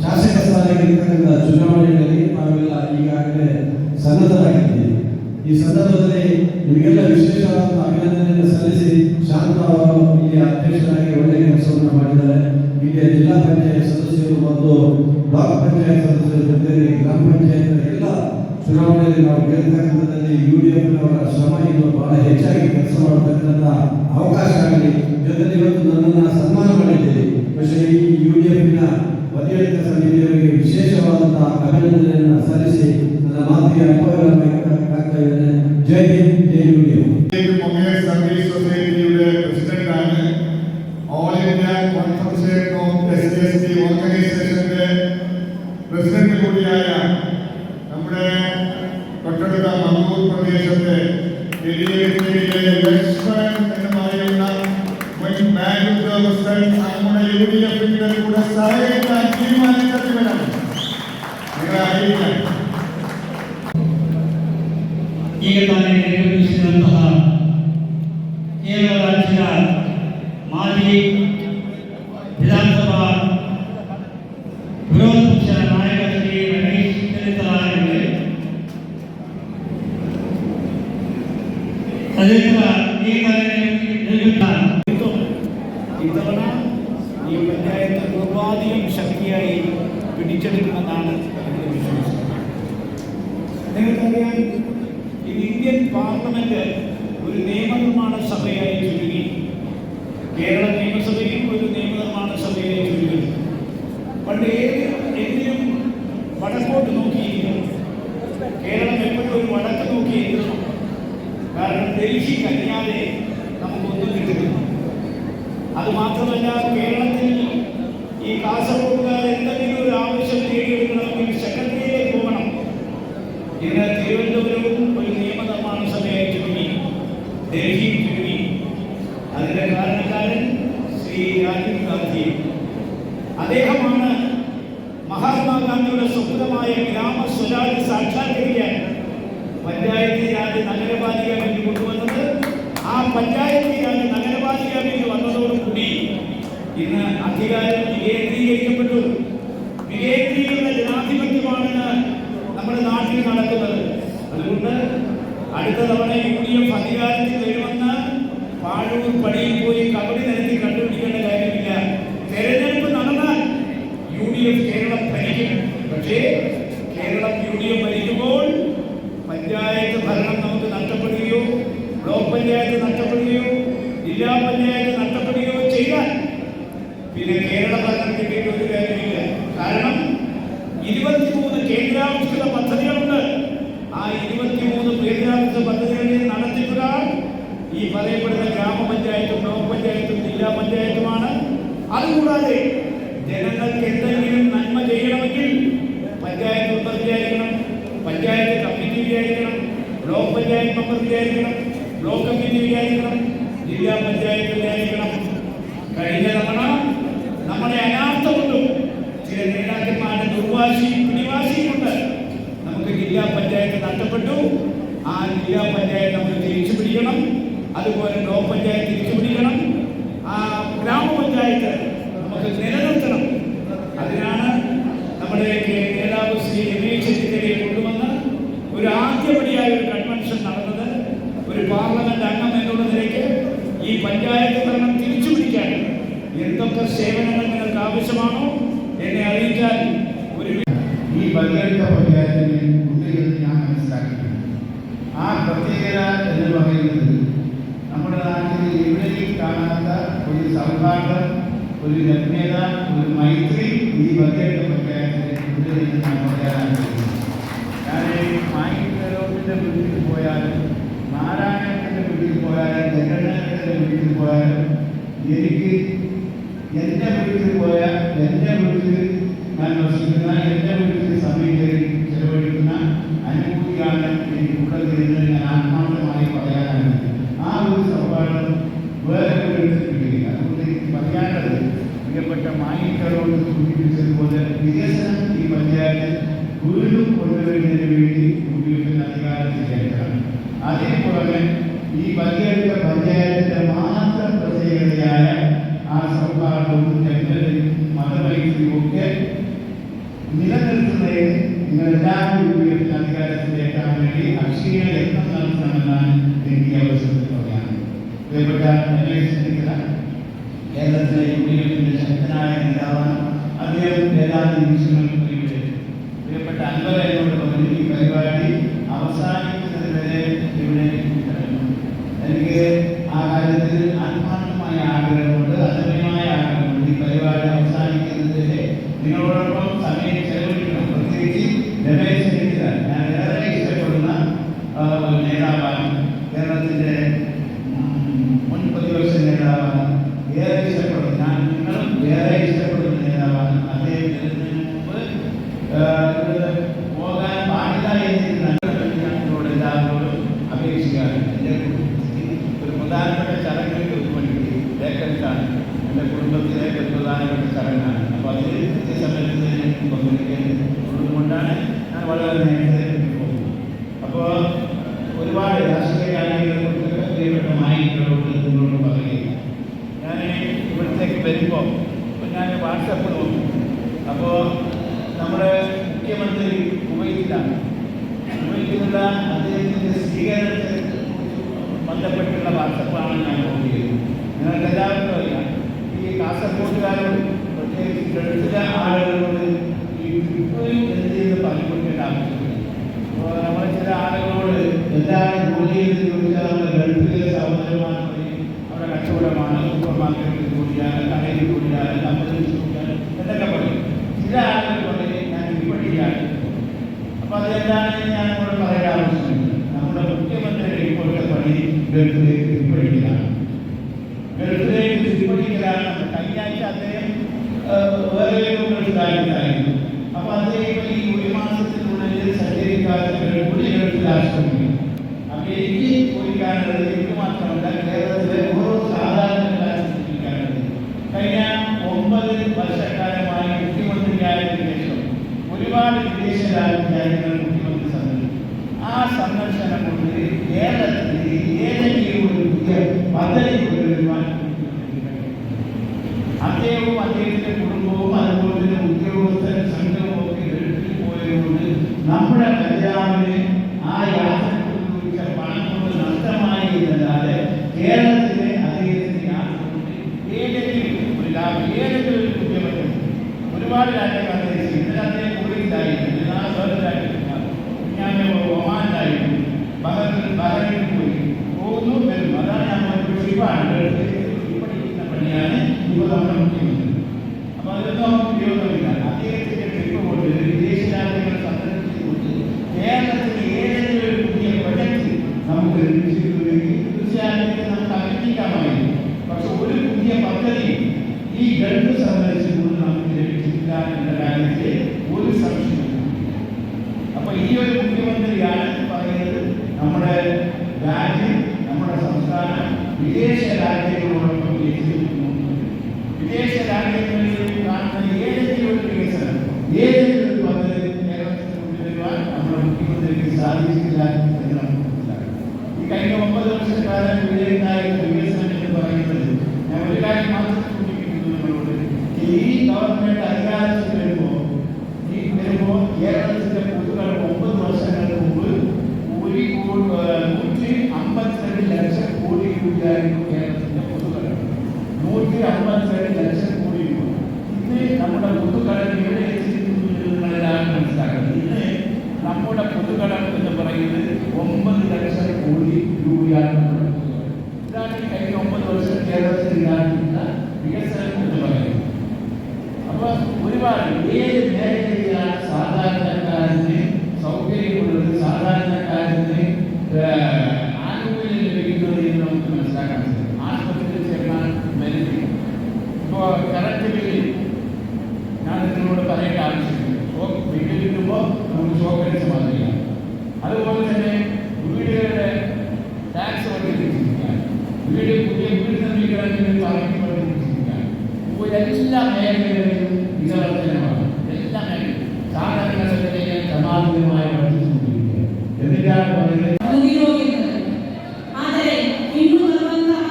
ಶಾಸಕ ಸ್ಥಾನಕ್ಕೆ ಇರ್ತಕ್ಕಂಥ ಚುನಾವಣೆಯಲ್ಲಿ ನಾವೆಲ್ಲ ಈಗಾಗಲೇ ಸನ್ನದ್ಧರಾಗಿದ್ದೀವಿ. ಈ ಸಂದರ್ಭದಲ್ಲಿ ನಿಮಗೆಲ್ಲ ವಿಶೇಷವಾದ ಅಭಿನಂದನೆಯನ್ನು ಸಲ್ಲಿಸಿ, ಶಾಂತ ಅವರು ಇಲ್ಲಿ ಅಧ್ಯಕ್ಷರಾಗಿ ಒಳ್ಳೆಯ ಕೆಲಸವನ್ನು ಮಾಡಿದ್ದಾರೆ. ಇಲ್ಲಿಯ ಜಿಲ್ಲಾ ಪಂಚಾಯತ್ ಸದಸ್ಯರು ಮತ್ತು ಬ್ಲಾಕ್ ಪಂಚಾಯತ್ ಸದಸ್ಯರ ಜೊತೆಗೆ ಗ್ರಾಮ ಪಂಚಾಯತ್ ಎಲ್ಲ ಚುನಾವಣೆಯಲ್ಲಿ ನಾವು ಗೆಲ್ತಕ್ಕಂಥದ್ದಲ್ಲಿ UDF ಅವರ ಶ್ರಮ ಇನ್ನು ಬಹಳ ಹೆಚ್ಚಾಗಿ ಕೆಲಸ ಮಾಡತಕ್ಕಂಥ ಅವಕಾಶ ಆಗಲಿ. ಜೊತೆಗೆ ಇವತ್ತು ನನ್ನನ್ನು ಸನ್ಮಾನ ಮಾಡಿದ್ದೀರಿ. ಬಹುಶಃ ಈ UDF ಬದಿಯಡ್ಕ ಸಮಿತಿಯವರಿಗೆ ವಿಶೇಷವಾದಂತಹ ಅಭಿನಂದನೆಯನ್ನು ಸಲ್ಲಿಸಿ ನನ್ನ ಮಾತಿಗೆ ಅಪವಾದ ಇದ್ದೇನೆ. ಜೈ ಹಿಂದ್, ಜೈ UDF. സർവീസ് സൊസൈറ്റിയുടെ പ്രസിഡന്റാണ്. All India conference of SC ഓർഗനൈസേഷന്റെ പ്രസിഡന്റ് കൂടിയായ നമ്മുടെ തൊട്ടടുത്ത മണ്ണൂർ പ്രദേശത്തെ ലക്ഷ്മൺ എന്ന് പറയുന്ന മുൻ ബാങ്ക് ഉദ്യോഗസ്ഥൻ നമ്മുടെ UDFന്റെ കൂടെ സഹകരിക്കാൻ തീരുമാനിച്ചവരാണ്. നിങ്ങളെ അറിയിക്കാൻ ಈಗ ತಾನೇ ನಿರ್ಗಮಿಸಿದಂತಹ ಕೇರಳ ರಾಜ್ಯದ ಮಾಜಿ ವಿಧಾನಸಭಾ ವಿರೋಧ ಪಕ್ಷದ ನಾಯಕ ಶ್ರೀ ರಮೇಶ್ ಚಂದ್ರಲಾರವರೇ, ತದನಂತರ ಈ ഇത്തവണ ഈ പഞ്ചായത്ത് പൂർവാധികം ശക്തിയായി പിടിച്ചെടുക്കുമെന്നാണ് ഞങ്ങൾ വിശ്വസിക്കുന്നത്. നിങ്ങൾക്കറിയാം, ഈ ഇന്ത്യൻ പാർലമെന്റ് ഒരു നിയമനിർമ്മാണ സഭയായി ചുരുങ്ങി. കേരള നിയമസഭയും ഒരു നിയമനിർമ്മാണ സഭയായി ചുരുങ്ങി. പണ്ട് എന്തിനും വടക്കോട്ട് നോക്കിയിരിക്കുന്നു. കേരളം എപ്പോഴും ഒരു വടക്ക് നോക്കിയിരിക്കുന്നു. കാരണം ഡൽഹി കഴിയാതെ നമുക്കൊന്നും കിട്ടുന്നു. അതുമാത്രമല്ല, കേരളത്തിൽ ഈ കാസർഗോഡുകാർ എന്തെങ്കിലും ഒരു ആവശ്യം നേടിയെടുക്കണമെങ്കിൽ സെക്രട്ടറിയിലേക്ക് പോകണം. ഇന്ന് തിരുവനന്തപുരവും ഒരു നിയമനിർമ്മാണ സഭയായി ചുരുങ്ങി, ഡൽഹിയിൽ ചുരുങ്ങി. അതിന്റെ കാരണക്കാരൻ ശ്രീ രാജീവ് ഗാന്ധി. അദ്ദേഹമാണ് മഹാത്മാഗാന്ധിയുടെ സ്വപ്നമായ ഗ്രാമ സ്വരാജ് സാക്ഷാത്കരിക്കാൻ പഞ്ചായത്ത് രാജ് നഗരപാലിക ബില്ല് കൊണ്ടുവന്നത്. ആ പഞ്ചായത്ത് രാജ് നഗരപാലിക ബില്ല് വന്നതോടുകൂടി ഇന്ന് അധികാരം വികേന്ദ്രീകരിക്കപ്പെട്ടു. വികേന്ദ്രീകൃത ജനാധിപത്യമാണെന്ന് നമ്മുടെ നാട്ടിൽ നടക്കുന്നത്. അതുകൊണ്ട് അടുത്ത തവണ UDF അധികാരത്തിൽ വരുമെന്ന് പാഴൂർ പടിയിൽ പോയി കബഡി നിരത്തി കണ്ടുപിടിക്കേണ്ട കാര്യമില്ല. തെരഞ്ഞെടുപ്പ് നടന്നാൽ UDF കേരളം ഭരിക്കും. പക്ഷേ കേരളം UDF ഭരിക്കുമ്പോൾ പഞ്ചായത്ത് ഭരണം നമുക്ക് നഷ്ടപ്പെടുകയോ ബ്ലോക്ക് പഞ്ചായത്ത് നഷ്ടപ്പെടുകയോ ജില്ലാ പഞ്ചായത്ത് നഷ്ടപ്പെടുകയോ ചെയ്താൽ പിന്നെ കേരള ഭരണം കിട്ടിയിട്ട് ഒരു കാര്യമില്ല. കാരണം 23 കേന്ദ്രാവിഷ്കൃത പദ്ധതികളുണ്ട്. ആ 23 കേന്ദ്രാവിഷ്കൃത പദ്ധതികളിൽ നടത്തിപ്പുകാർ ഈ പറയപ്പെടുന്ന ഗ്രാമപഞ്ചായത്തും ബ്ലോക്ക് പഞ്ചായത്തും ജില്ലാ പഞ്ചായത്തുമാണ്. അതുകൂടാതെ ജനങ്ങൾക്ക് എന്തെങ്കിലും നന്മ ചെയ്യണമെങ്കിൽ പഞ്ചായത്ത് മെമ്പർ വിചാരിക്കണം, പഞ്ചായത്ത് കമ്മിറ്റി വിചാരിക്കണം, ബ്ലോക്ക് പഞ്ചായത്ത് മെമ്പർ വിചാരിക്കണം, ബ്ലോക്ക് കമ്മിറ്റി വിചാരിക്കണം, ജില്ലാ പഞ്ചായത്ത് വിചാരിക്കണം. കഴിഞ്ഞ തവണ നമ്മുടെ അനാസ്ഥ കൊണ്ടും ചില നേതാക്കന്മാരുടെ ദുർവാശിയും പിടിവാശിയും കൊണ്ട് നമുക്ക് ജില്ലാ പഞ്ചായത്ത് നഷ്ടപ്പെട്ടു. ആ ജില്ലാ പഞ്ചായത്ത് നമുക്ക് തിരിച്ചു പിടിക്കണം. അതുപോലെ ബ്ലോക്ക് പഞ്ചായത്ത് തിരിച്ചു പിടിക്കണം. ആ ഗ്രാമപഞ്ചായത്ത് നമുക്ക് നിലനിർത്തണം. അതിനാണ് നമ്മുടെ നേതാവ് ശ്രീ രമേശ് ചെന്നിത്തലയെ കൊണ്ടുവന്ന് ഒരു ആദ്യപടിയായ ഒരു കൺവെൻഷൻ നടന്നത്. ഒരു പാർലമെന്റ് അംഗം എന്നുള്ള നിലയ്ക്ക് ഈ പഞ്ചായത്ത് ഭരണം തിരിച്ചു പിടിക്കാൻ എന്തൊക്കെ സേവനങ്ങൾ നിങ്ങൾക്ക് ആവശ്യമാണോ എന്നെ അറിയിച്ചാൽ ഈ ബദിയടുത്ത പഞ്ചായത്തിന് ഉണ്ടെന്ന് ഞാൻ മനസ്സിലാക്കി. ആ പ്രത്യേകത എന്ന് പറയുന്നത് നമ്മുടെ നാട്ടിൽ എവിടെയും കാണാത്ത ഒരു സൗഹാർദ്ദം, ഒരു ലഭ്യത, ഒരു മൈത്രി ഈ ബദിയടുത്ത പഞ്ചായത്തിന് ഉണ്ടെന്ന് ഞാൻ പറയാൻ കഴിയും. ഞാൻ മായിക്കലോട്ടിൻ്റെ വീട്ടിൽ പോയാലും നാരായണത്തിൻ്റെ വീട്ടിൽ പോയാലും ജഗന്നാഥൻ്റെ വീട്ടിൽ പോയാലും എനിക്ക് എൻ്റെ വീട്ടിൽ പോയാൽ എൻ്റെ വീട്ടിൽ ഞാൻ വസിക്കുന്ന എൻ്റെ വീട്ടിൽ സമയം ചെലവഴിക്കുന്ന അനുഭൂതിയാണ് എനിക്കുള്ളത് എന്ന് ഞാൻ ആത്മാർത്ഥമായി പറയാനാണ്. ആ ഒരു സൗഹാർദ്ദം വേറെ ഒരു കിട്ടുകയില്ല. അതുകൊണ്ട് എനിക്ക് പറയാനുള്ളത് പ്രിയപ്പെട്ട മായിക്കളോട് സൂചിപ്പിച്ചതുപോലെ വികസനം ഈ പഞ്ചായത്തിൽ വീണ്ടും കൊണ്ടുവരുന്നതിന് വേണ്ടി UDFിന് അധികാരത്തിൽ കയറ്റണം. അതേപോലെ ഈ ബദിയടുത്ത പഞ്ചായത്തിന്റെ മാത്രം പ്രത്യേകതയായ ആ സൗഹാർദ്ദവും ജനതയും മതമൈത്രിയും ഒക്കെ നിലനിർത്തുന്നതിന് നിങ്ങളെല്ലാവരും UDFിന് അധികാരത്തിലേക്കാൻ വേണ്ടി അക്ഷീയ യത്നം നടത്തണമെന്നാണ് എനിക്ക് അവസരത്തിൽ പറയാനുള്ളത്. പ്രിയപ്പെട്ട രമേശ് ചെന്നിത്തല കേരളത്തിലെ UDFിന്റെ ശക്തനായ നേതാവാണ്. അദ്ദേഹം ഏതാനും നിമിഷങ്ങൾക്ക് ഇവിടെ പ്രിയപ്പെട്ട അൻവർ എന്നോട് പറഞ്ഞു ഈ പരിപാടി അവസാനിക്കുന്നത് വരെ ഇവിടെ എനിക്ക് ആ കാര്യത്തിൽ ആത്മാർത്ഥമായ ആഗ്രഹമുണ്ട്, അതന്യമായ ആഗ്രഹമുണ്ട്. ഈ പരിപാടി അവസാനിക്കുന്നത് വരെ നിങ്ങളോടൊപ്പം സമയം ചെലവഴിക്കണം. പ്രത്യേകിച്ച് രമേശ് ചെന്നിത്തല ഞാൻ ഏറെ ഇഷ്ടപ്പെടുന്ന നേതാവാണ്. കേരളത്തിൻ്റെ മുൻ പ്രതിപക്ഷ നേതാവാണ്. ഏറെ ഇഷ്ടപ്പെടുന്നു. ഞാൻ നിങ്ങളും ഏറെ ഇഷ്ടപ്പെടുന്ന നേതാവാണ്. അദ്ദേഹം വരുന്നതിന് മുമ്പ് പോകാൻ പാടില്ല എന്നോട് എല്ലാവരോടും അപേക്ഷിക്കാറുണ്ട്. എൻ്റെ ഒരു പ്രധാനപ്പെട്ട ചടങ്ങുകൾക്ക് വേണ്ടി ലേഖനത്താണ് എൻ്റെ കുടുംബത്തിലെ ഒരു പ്രധാനപ്പെട്ട ചടങ്ങാണ്. അപ്പോൾ അതിൽ കൃത്യസമയത്ത് പങ്കെടുക്കേണ്ടതുകൊണ്ടാണ് ഞാൻ വളരെ നേരത്തെ പോകുന്നത്. അപ്പോൾ ഒരുപാട് രാഷ്ട്രീയ കാര്യങ്ങളെക്കുറിച്ചൊക്കെ പ്രിയപ്പെട്ട മായിക്കളോട് നിങ്ങളോട് പറയുക. ഞാൻ ഇവിടത്തേക്ക് വരുമ്പോൾ ഞാൻ വാട്സപ്പ് നോക്കി. അപ്പോൾ നമ്മുടെ മുഖ്യമന്ത്രി കുവൈറ്റിലാണ്. കുവൈറ്റിലുള്ള അദ്ദേഹത്തിൻ്റെ സ്വീകരണത്തെ ബന്ധപ്പെട്ടുള്ള വാട്സപ്പാണ് ഞാൻ നോക്കിയത്. നിങ്ങൾക്ക് എല്ലാവർക്കും അറിയാം, ഈ കാസർഗോഡുകാരോട് പ്രത്യേകിച്ച് ഗൾഫിലെ ആളുകളോട് ഈ എന്ത് ചെയ്ത് പറഞ്ഞുകൊടുക്കേണ്ട ആവശ്യമില്ല. അപ്പോൾ നമ്മൾ ചില ആളുകളോട് എന്താണ് ജോലി ചെയ്ത് ചോദിച്ചാൽ നമ്മുടെ ഗൾഫിലെ സഹോദരന്മാർ പറയും അവിടെ കച്ചവടമാണ്, സൂപ്പർ മാർക്കറ്റിൽ ജോലിയാണ്, കടയിൽ ജോലിയാണ്, കമ്പനിയിൽ ജോലിയാണ് എന്നൊക്കെ പറയും. ചില ആളുകൾ പറയും ഞാൻ വിപണിയാണ്. അപ്പോൾ അതെന്താണെന്ന് ഞാൻ ഇവിടെ പറയേണ്ട ആവശ്യമില്ല. നമ്മുടെ മുഖ്യമന്ത്രിയുടെ ഇപ്പോഴത്തെ പണി ഗൾഫിലേക്ക് വിപണിക്കലാണ്. ഗൾഫിലേക്ക് വിപണിക്കലാണ്. കഴിഞ്ഞ ആഴ്ച അദ്ദേഹം വേറെ ഒരു കാര്യത്തായിരുന്നു. അപ്പൊ അദ്ദേഹം ഈ ഒരു മാസത്തിനുള്ളിൽ സഞ്ചരിക്കാതെ ഗൾഫിലാശ്രമിക്കും. അപ്പൊ എനിക്ക് ചോദിക്കാനുള്ളത്, എനിക്ക് മാത്രമല്ല കേരളത്തിലെ ഓരോ സാധാരണക്കാരും ചോദിക്കാനുള്ളത്, കഴിഞ്ഞ 9 വർഷക്കാലമായി മുഖ്യമന്ത്രിയായതിനു ശേഷം ഒരുപാട് വിദേശ രാജ്യങ്ങൾ മുഖ്യമന്ത്രി സന്ദർശിച്ചു. ആ സന്ദർശനം കൊണ്ട് കേരളത്തിൽ ഏതെങ്കിലും ഒരു പുതിയ പദ്ധതി കൊണ്ടുവരുവാൻ അദ്ദേഹവും അദ്ദേഹത്തിന്റെ കുടുംബവും അതുപോലെ തന്നെ ഉദ്യോഗസ്ഥ സംഘവും ഒക്കെ ഗൾഫിൽ പോയതുകൊണ്ട് നമ്മുടെ ഖജനാവിന് ആ യാത്രയ്ക്ക് ഉപയോഗിച്ച പണം കൊണ്ട് നഷ്ടമായി എന്നല്ലാതെ കേരളത്തിലെ അദ്ദേഹത്തിന്റെ യാത്ര കൊണ്ട് ഏതെങ്കിലും ഒരു ലാഭം, ഏതെങ്കിലും ഒരു പുതിയ പദ്ധതി ഒരുപാട് രാജ്യങ്ങൾ അദ്ദേഹം ഇന്നലെ അദ്ദേഹം കൂടിയിട്ടായിരുന്നു. വേറെ രാജ്യത്തിലാണ്, ഞാൻ ഒമാനിലായിരുന്നു, ബഹറിനിൽ പോയി പോകുന്നു വരുന്നു. അതാണ് ഞാൻ ഷിപ്പാണ് പണിയാണ് ഇപ്പോൾ നമ്മുടെ മുഖ്യമന്ത്രി. അപ്പൊ അതൊന്നും നമുക്ക് ഉപയോഗമില്ല. അദ്ദേഹത്തിന്റെ ട്രിപ്പ് കൊണ്ട് വിദേശ രാജ്യങ്ങൾ സന്ദർശിച്ചുകൊണ്ട് കേരളത്തിന് ഏതെങ്കിലും ഒരു പുതിയ പ്രൊജക്ട് നമുക്ക് ലഭിച്ചിട്ടുണ്ടെങ്കിൽ തീർച്ചയായിട്ടും നമുക്ക് അഭിനയിക്കാമായിരുന്നു. പക്ഷെ ഒരു പുതിയ പദ്ധതി ഈ ഗൾഫ് സന്ദർശിച്ചുകൊണ്ട് നമുക്ക് ലഭിച്ചിട്ടില്ല എന്ന കാര്യത്തിൽ ഒരു സംശയമില്ല. അപ്പൊ ഈ ഒരു മുഖ്യമന്ത്രിയാണ് പറയുന്നത് നമ്മുടെ രാജ്യം, നമ്മുടെ സംസ്ഥാനം വിദേശ രാജ്യങ്ങളോടൊപ്പം വിദേശ രാജ്യങ്ങളിൽ കാണുന്ന ഏതെങ്കിലും ഒരു വികസനം, ഏതെങ്കിലും ഒരു പദ്ധതി കേരളത്തിൽ കൊണ്ടുവരുവാൻ നമ്മുടെ മുഖ്യമന്ത്രിക്ക് സാധിച്ചിട്ടില്ല എന്ന് നമുക്ക് മനസ്സിലാക്കാം. ഈ കഴിഞ്ഞ 9 വർഷക്കാലം വിജയനായിരുന്ന വികസനം എന്ന് പറയുന്നത്, ഞാൻ ഒരു കാര്യം മാത്രം സൂചിപ്പിക്കുന്നു നിങ്ങളോട്, ഈ ഗവൺമെന്റ് അധികാരത്തിൽ വരുമ്പോൾ കേരളത്തിന്റെ പൊതുകൾ 9 വർഷങ്ങൾക്ക് മുമ്പ് 152 ലക്ഷം കോടി രൂപയായിരുന്നു കേരളത്തിന്റെ പൊതുകടം. 152 ലക്ഷം കോടി രൂപ. ഇന്ന് നമ്മുടെ പൊതുകടം എവിടെ എത്തിയിരിക്കുന്നു എന്നുള്ളതാണ് മനസ്സിലാക്കുന്നത്. ഇന്ന് നമ്മുടെ പൊതുകടം എന്ന് പറയുന്നത് 9 ലക്ഷം കോടി രൂപയാണ്. ഇതാണ് ഈ കഴിഞ്ഞ 9 വർഷം കേരളത്തിൽ ഉണ്ടാക്കിയിട്ടുള്ള വികസനം എന്ന് പറയുന്നത്. അപ്പൊ ഒരുപാട് ഏത് മേഖലയിലാണ് സാധാരണക്കാരന് സൗകര്യമുള്ളത്, സാധാരണക്കാരന് ആനുകൂല്യം ലഭിക്കുന്നത് എന്ന് നമുക്ക് മനസ്സിലാക്കാൻ സാധിക്കും. ആശുപത്രിയിൽ ചേർന്നാൽ മരുന്ന്, ഇപ്പോൾ കറണ്ട് ബില്ല് ഞാൻ നിങ്ങളോട് പറയേണ്ട ആവശ്യമില്ല. ബില്ല് കിട്ടുമ്പോൾ നമുക്ക് ഷോക്കടിച്ച് മാറില്ല. അതുപോലെ തന്നെ വീടുകളുടെ ടാക്സ് വർദ്ധിപ്പിച്ചിരിക്കാൻ, പുതിയ വീട് നിർമ്മിക്കണമെങ്കിൽ പാർട്ടി വർദ്ധിപ്പിച്ചിരിക്കാൻ, എല്ലാ മേഖലകളിലും വികസനമാണ്. എല്ലാ മേഖലയും സാധാരണക്കാരുടെ സമാന്തരമായ വർദ്ധിച്ചുകൊണ്ടിരിക്കുക. എന്നിട്ടാണ് പറയുന്നത് ಆದರೆ ಇನ್ನು ಬರುವಂತಹ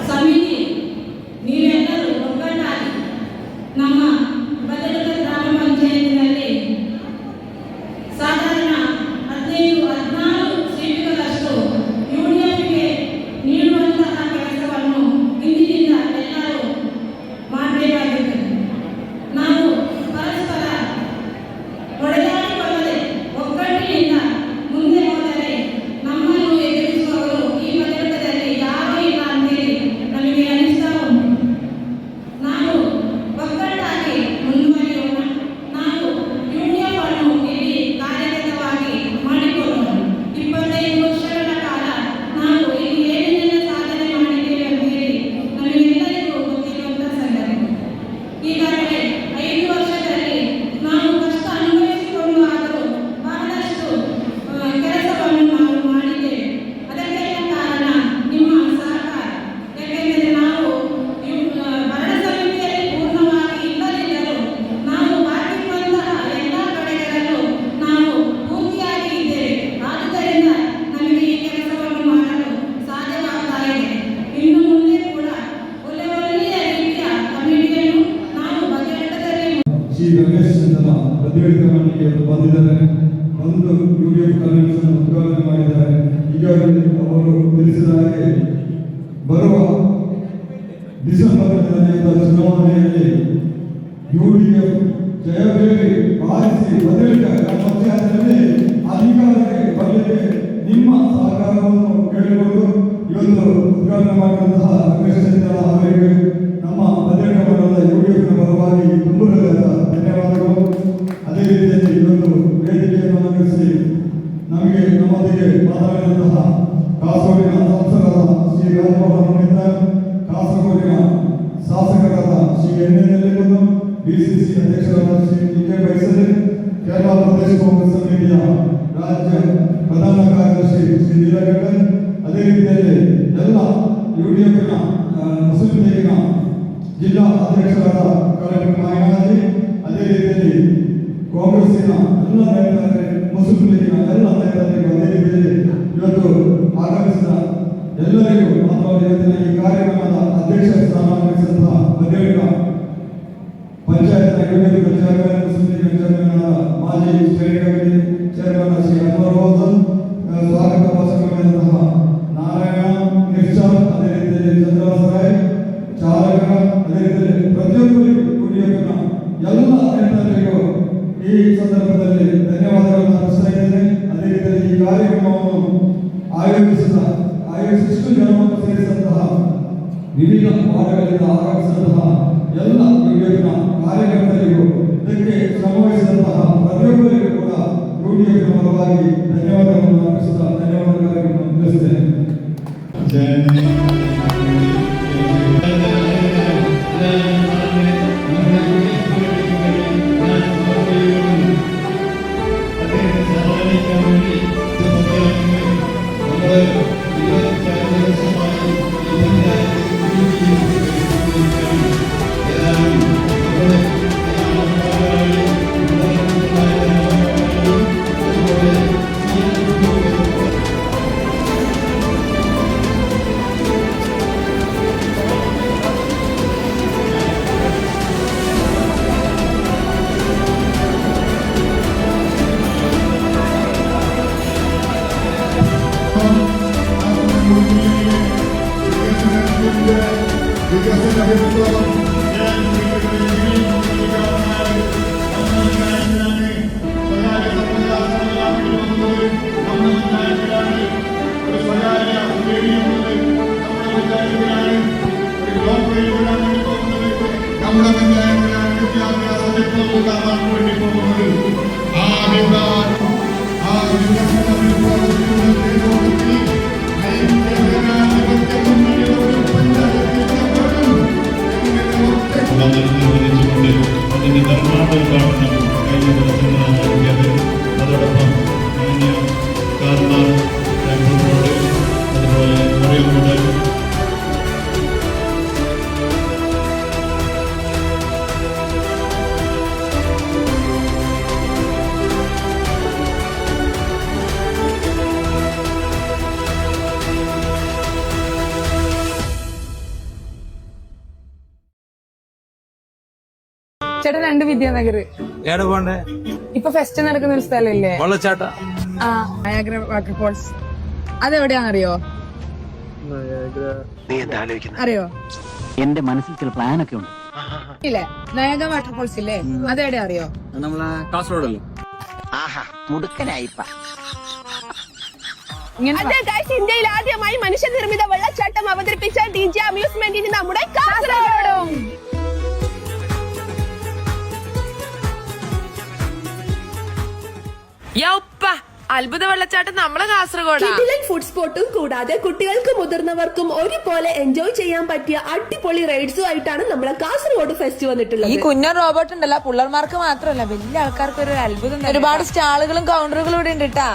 ಸಮಿತಿ ನೀವೆಲ್ಲರೂ ಒಗ್ಗಟ್ಟಾಗಿ ನಮ್ಮ ಬದಲದ ಗ್ರಾಮ ಪಂಚಾಯತಿನಲ್ಲಿ ಸಾಧಾರಣ 15-16 ಸೀಟುಗಳಷ್ಟು ಯುಡಿಎಫ್ಗೆ ನೀಡುವಂತಹ ಕೆಲಸವನ್ನು ಇಂದಿನಿಂದ ಎಲ್ಲರೂ ಮಾಡಬೇಕಾಗುತ್ತದೆ. ನಾವು ಪರಸ್ಪರ ಹೊಡೆದಾಡಿಕೊಳ್ಳದೆ ಒಗ್ಗಟ್ಟಿನಿಂದ ಮುಂದೆ ಹೋದರೆ ನಮ್ಮನ್ನು ಎದುರಿಸುವವರು ಈ ಬದಲಾಟದಲ್ಲಿ ಯಾರೂ ಇಲ್ಲ ಅಂತೇಳಿ ನಮಗೆ ಅನಿಸ್ತಾ ಉಂಟು. ನಾವು ಒಗ್ಗಟ್ಟಾಗಿ ಮುಂದುವರಿಯೋಣ. ನಾವು ಯುಡಿಎಫ್ ಅನ್ನು ಇಲ್ಲಿ ಕಾರ್ಯಗತವಾಗಿ ಮಾಡಿಕೊಳ್ಳೋಣ. 25 ವರ್ಷಗಳ ಕಾಲ ನಾವು ಇಲ್ಲಿ ಏನೇನೆಲ್ಲ ಸಾಧನೆ ಮಾಡಿದ್ದೇವೆ ಅಂತ ಹೇಳಿ ನಮಗೆಲ್ಲರಿಗೂ ಗೊತ್ತಿರುವಂತಹ ಸಂಗತಿ. ಈಗಾಗಲೇ 5 ವರ್ಷದಲ್ಲಿ ನಾವು ಕಷ್ಟ ಅನುಭವಿಸಿಕೊಂಡು ಆದರೂ ಬಹಳಷ್ಟು ಕೆಲಸವನ್ನು ನಾವು ಮಾಡಿದ್ದೇವೆ. ಅದಕ್ಕೆಲ್ಲ ಕಾರಣ ನಿಮ್ಮ ಸಹಕಾರ. ಯಾಕೆಂದರೆ ನಾವು ಭರಣ ಸಮಿತಿಯಲ್ಲಿ ಪೂರ್ಣವಾಗಿ ಇಲ್ಲದಿದ್ದರೂ ನಾವು ಬಾಕಿರುವಂತಹ ಎಲ್ಲ ಕಡೆಗಳಲ್ಲೂ ನಾವು ಪೂರ್ತಿಯಾಗಿ ಇದ್ದೇವೆ. ಆದುದರಿಂದ ನಮಗೆ ಈ ಕೆಲಸವನ್ನು ಮಾಡಲು ಸಾಧ್ಯವಾಗ್ತಾ ಇದೆ. ಇನ್ನು ಮುಂದೆ ಕೂಡ ಒಳ್ಳೆಯ ರೀತಿಯ ಕಮಿಟಿಯನ್ನು ನಾವು ಬಗೆಹರಿಸದಲ್ಲಿ ಶ್ರೀ ರಮೇಶ್ ಚಂದ್ರ ಪ್ರತಿಭಟನಾ ಮಂಡಳಿಗೆ ಬಂದಿದ್ದಾರೆ. ಒಂದು ಯುಡಿಎಫ್ ಕನ್ವೆನ್ಷನ್ ಉದ್ಘಾಟನೆ ಮಾಡಿದ್ದಾರೆ. ಈಗಾಗಲೇ ಅವರು ತಿಳಿಸಿದ ಹಾಗೆ ಬರುವ ಡಿಸೆಂಬರ್ ನಡೆಯುವ ಚುನಾವಣೆಯಲ್ಲಿ ಯುಡಿಎಫ್ ಜಯಬೇರಿ ಬಾರಿಸಿ ಬದಲಿಕ ಪಂಚಾಯತ್ನಲ್ಲಿ ಅಧಿಕಾರಕ್ಕೆ ಬರಲಿಕ್ಕೆ ನಿಮ್ಮ ಸಹಕಾರವನ್ನು ಕೇಳಿಕೊಂಡು ಇವತ್ತು ಉದ್ಘಾಟನೆ ಮಾಡಿದಂತಹ ರಮೇಶ್ ಚಂದ್ರ ಅವರಿಗೆ ನಮ್ಮ ಬದಲಿಕ ಮಂಡಲದ ಯುಡಿಎಫ್ನ ಪರವಾಗಿ ತುಂಬು ಧನ್ಯವಾದಗಳು. ಅದೇ ರೀತಿಯಲ್ಲಿ ಇವತ್ತು ವೇದಿಕೆಯನ್ನು ಅಲಂಕರಿಸಿ ನಮಗೆ ನಮ್ಮೊಂದಿಗೆ ಮಾತನಾಡಿದಂತಹ ಕಾಸರಗೋಡಿನ ಸಂಸದರಾದ ಶ್ರೀ ರಾಜಮೋಹನ್ ಅವರಿಂದ, ಕಾಸರಗೋಡಿನ ಶಾಸಕರಾದ ಪ್ರದೇಶ ಕಾಂಗ್ರೆಸ್ ಸಮಿತಿಯ ರಾಜ್ಯ ಪ್ರಧಾನ ಕಾರ್ಯದರ್ಶಿ ಶ್ರೀ ನೀಲಕಂಠನ್, ಅದೇ ರೀತಿಯಲ್ಲಿ ಎಲ್ಲ UDF ಮುಸ್ಲಿಂ ಲೀಗಿನ ಜಿಲ್ಲಾ ಅಧ್ಯಕ್ಷರಾದ ಕಲೆಕ್ಟರ್ ಮಾಯನಾಜಿ, ಅದೇ ರೀತಿಯಲ್ಲಿ ಕಾಂಗ್ರೆಸ್ಸಿನ ಎಲ್ಲ ನೇತಾರರಿಗೆ, ಮುಸ್ಲಿಂ ಲೀಗಿನ ಎಲ್ಲ ನೇತಾರರಿಗೆ, ಅದೇ ರೀತಿಯಲ್ಲಿ ಇವತ್ತು ಆಗಮಿಸಿದ ಎಲ್ಲರಿಗೂ ಮಾತ್ರ ಇವತ್ತಿನ ಈ ಕಾರ್ಯಕ್ರಮದ ಅಧ್ಯಕ್ಷ ಸ್ಥಾನ ವಹಿಸಿದಂತಹ ಮಧ್ಯವಿಕ ಪಂಚಾಯತ್ ಯುವಕ ಚೇರ್ಮನ್, ಮುಸ್ಲಿಂ ಲೀಗ್ ಚೇರ್ಮನ್ ಮಾಜಿ state committee chairman Shri Anwar Rojan, ಸ್ವಾಗತ ಭಾಷಣಗಳಿಂತಹ ನಾರಾಯಣ ನಿರ್ಚಾಲ್, ಅದೇ ರೀತಿಯಲ್ಲಿ ಚಂದ್ರವಾಸರಾಯ್ ಚಾಲಕ, ಅದೇ ರೀತಿಯಲ್ಲಿ ಪ್ರತಿಯೊಬ್ಬರಿಗೂ UDFನ ಎಲ್ಲ ನೇತಾರರಿಗೂ ಈ ಸಂದರ್ಭದಲ್ಲಿ ಧನ್ಯವಾದಗಳನ್ನು ಅರ್ಪಿಸ್ತಾ ಇದ್ದೇನೆ. ಅದೇ ರೀತಿಯಲ್ಲಿ ಈ ಕಾರ್ಯಕ್ರಮವನ್ನು ಆಯೋಜಿಸಿಷ್ಟು ಜನವನ್ನು ಸೇರಿಸಿದಂತಹ ವಿವಿಧ ಭಾಗಗಳಿಂದ ಆಗಮಿಸಿದಂತಹ ಎಲ್ಲ UDFನ ಕಾರ್ಯಕರ್ತರಿಗೂ, ಇದಕ್ಕೆ ಶ್ರಮವಹಿಸಿದಂತಹ ಪ್ರತಿಯೊಬ್ಬರಿಗೂ ಕೂಡ UDFನ ಪರವಾಗಿ ಧನ್ಯವಾದಗಳನ್ನು ಅರ್ಪಿಸುತ್ತಾ ಧನ್ಯವಾದ ಕಾರ್ಯಕ್ರಮ ಮುಗಿಸುತ್ತೇನೆ. അതിന്റെ നിർമ്മാണോദ്ഘാടനം കഴിഞ്ഞ ദിവസങ്ങളാണ് നടത്തിയത്. അതോടൊപ്പം കാർമാർ റോഡ്, അതുപോലെ മറിയമ്മൂട്, ചേട്ടാ 2 വിദ്യാനഗർ എവിടെ പോണ്ടേ? ഇപ്പൊ ഫെസ്റ്റ് നടക്കുന്ന ഒരു സ്ഥലമില്ലേ, വെള്ളച്ചാട്ട? ആ, നയാഗ്ര വാട്ടർഫോൾസ്. അതെവിടെയാണെന്നറിയോ? അറിയോ? എന്റെ മനസ്സിൽ ചില പ്ലാനൊക്കെ ഉണ്ട്. ഇല്ലേ, നയാഗ്ര വാട്ടർഫോൾസ് ഇല്ലേ, അതെവിടെ അറിയോ? നമ്മളെ കാസർഗോഡല്ലോ. ഇന്ത്യയിൽ ആദ്യമായി മനുഷ്യനിർമ്മിത വെള്ളച്ചാട്ടം അവതരിപ്പിച്ച DJ അമ്യൂസ്മെന്റിന് നമ്മുടെ കാസർഗോഡും. അത്ഭുത വെള്ളച്ചാട്ടം നമ്മളെ കാസർഗോഡ്. ഫുഡ് സ്പോട്ടും കൂടാതെ കുട്ടികൾക്കും മുതിർന്നവർക്കും ഒരുപോലെ എൻജോയ് ചെയ്യാൻ പറ്റിയ അടിപൊളി റൈഡ്സും ആയിട്ടാണ് നമ്മളെ കാസർഗോഡ് ഫെസ്റ്റ് വന്നിട്ടുള്ളത്. ഈ കുഞ്ഞൻ റോബോട്ട് ഉണ്ടല്ലോ, പിള്ളേർമാർക്ക് മാത്രമല്ല വലിയ ആൾക്കാർക്ക് ഒരു അത്ഭുതം. ഒരുപാട് സ്റ്റാളുകളും കൗണ്ടറുകളും ഇവിടെ ഉണ്ട് കേട്ടാ.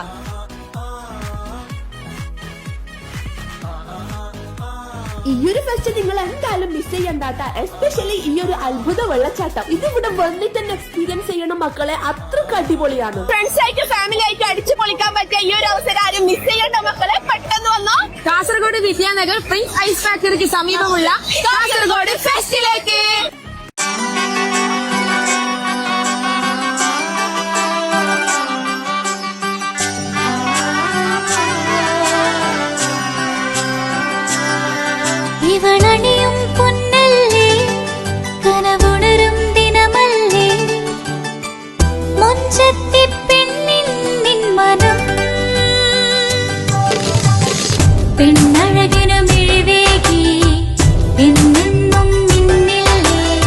ഈ ഒരു ഫെസ്റ്റ് നിങ്ങൾ എന്തായാലും മിസ് ചെയ്യണ്ടാട്ട. എസ്പെഷ്യലി ഈ ഒരു അത്ഭുത വെള്ളച്ചാട്ടം ഇതിവിടെ വന്നിട്ട് തന്നെ എക്സ്പീരിയൻസ് ചെയ്യണം മക്കളെ, അത്രക്ക് അടിപൊളിയാണ്. ഫ്രണ്ട്സ് ആയിട്ട് ഫാമിലി ആയിട്ട് അടിച്ചു പൊളിക്കാൻ പറ്റിയ ഈ ഒരു അവസരം ആരും മിസ് ചെയ്യണ്ട മക്കളെ. പെട്ടെന്ന് വന്നോ കാസർഗോഡ് വിദ്യാനഗർ പ്രിൻസ് ഐസ് ഫാക്ടറിക്ക് സമീപമുള്ള കാസർഗോഡ് ഫെസ്റ്റിലേക്ക്. ഇവളണിയും പൊന്നല്ലേ, കനവുണരും ദിനമല്ലേ, മുഞ്ചത്തി പെണ്ണിൻ മനം, പെണ്ണഴകിനു മിഴിവേകി എന്നെന്നും മിന്നില്ലേ.